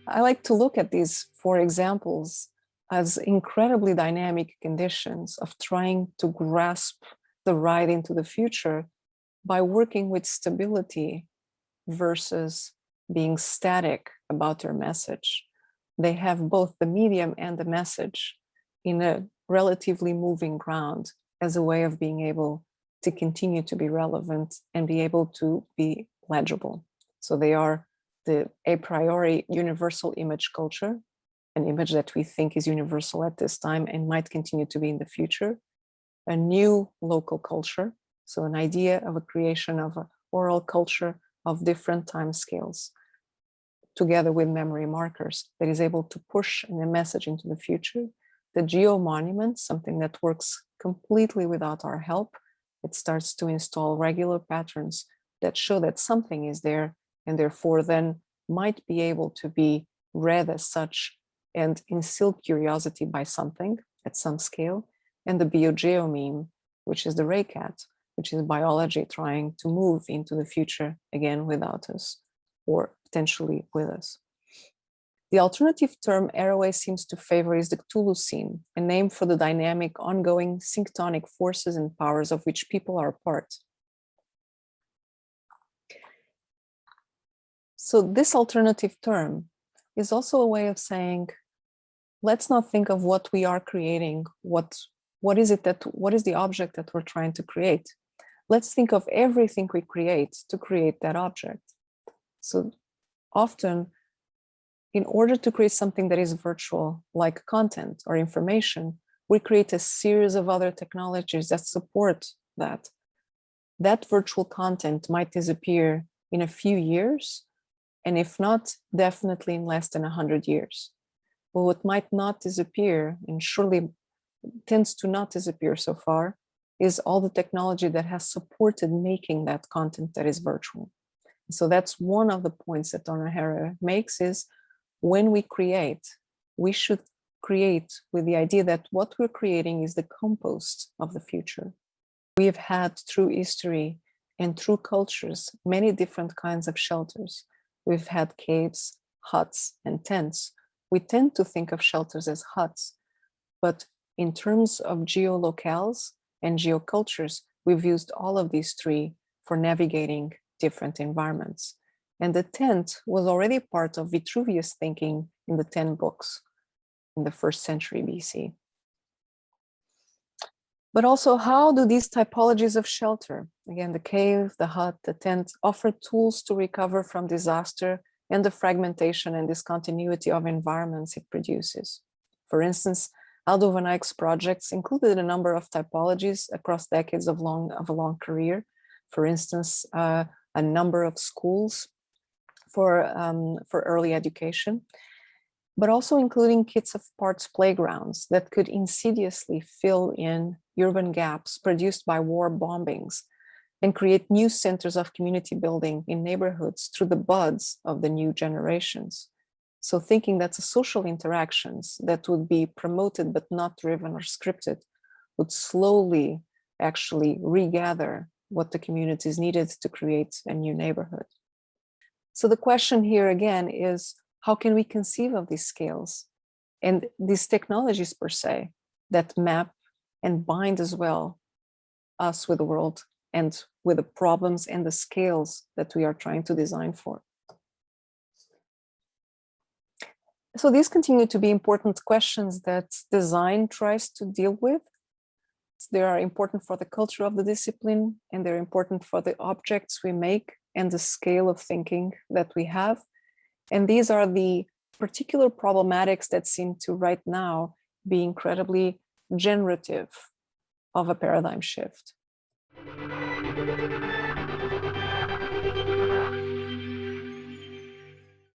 I like to look at these four examples as incredibly dynamic conditions of trying to grasp the ride into the future by working with stability versus being static about their message. They have both the medium and the message in a relatively moving ground as a way of being able to continue to be relevant and be able to be legible. So they are the a priori universal image culture, an image that we think is universal at this time and might continue to be in the future, a new local culture, so an idea of a creation of an oral culture of different time scales, together with memory markers that is able to push a message into the future. The geo-monument, something that works completely without our help. It starts to install regular patterns that show that something is there and therefore then might be able to be read as such and instill curiosity by something at some scale. And the biogeo-meme, which is the RayCat, which is biology trying to move into the future again without us or potentially with us. The alternative term Arroway seems to favor is the Cthulhucene, a name for the dynamic, ongoing, synctonic forces and powers of which people are part. So this alternative term is also a way of saying, let's not think of what we are creating, what is the object that we're trying to create. Let's think of everything we create to create that object. So often, in order to create something that is virtual, like content or information, we create a series of other technologies that support that. That virtual content might disappear in a few years, and if not, definitely in less than 100 years. But what might not disappear, and surely tends to not disappear so far, is all the technology that has supported making that content that is virtual. So that's one of the points that Donna Hara makes is, when we create, we should create with the idea that what we're creating is the compost of the future. We have had through history and through cultures, many different kinds of shelters. We've had caves, huts, and tents. We tend to think of shelters as huts, but in terms of geolocales and geocultures, we've used all of these three for navigating different environments. And the tent was already part of Vitruvius thinking in the 10 books in the 1st century BC. But also, how do these typologies of shelter, again, the cave, the hut, the tent, offer tools to recover from disaster and the fragmentation and discontinuity of environments it produces? For instance, Aldo van Eyck's projects included a number of typologies across decades of a long career. For instance, a number of schools for early education, but also including kits of parts playgrounds that could insidiously fill in urban gaps produced by war bombings and create new centers of community building in neighborhoods through the buds of the new generations. So thinking that the social interactions that would be promoted but not driven or scripted would slowly actually regather what the communities needed to create a new neighborhood. So the question here again is, how can we conceive of these scales and these technologies per se that map and bind as well us with the world and with the problems and the scales that we are trying to design for? So these continue to be important questions that design tries to deal with. They are important for the culture of the discipline, and they're important for the objects we make and the scale of thinking that we have. And these are the particular problematics that seem to right now be incredibly generative of a paradigm shift.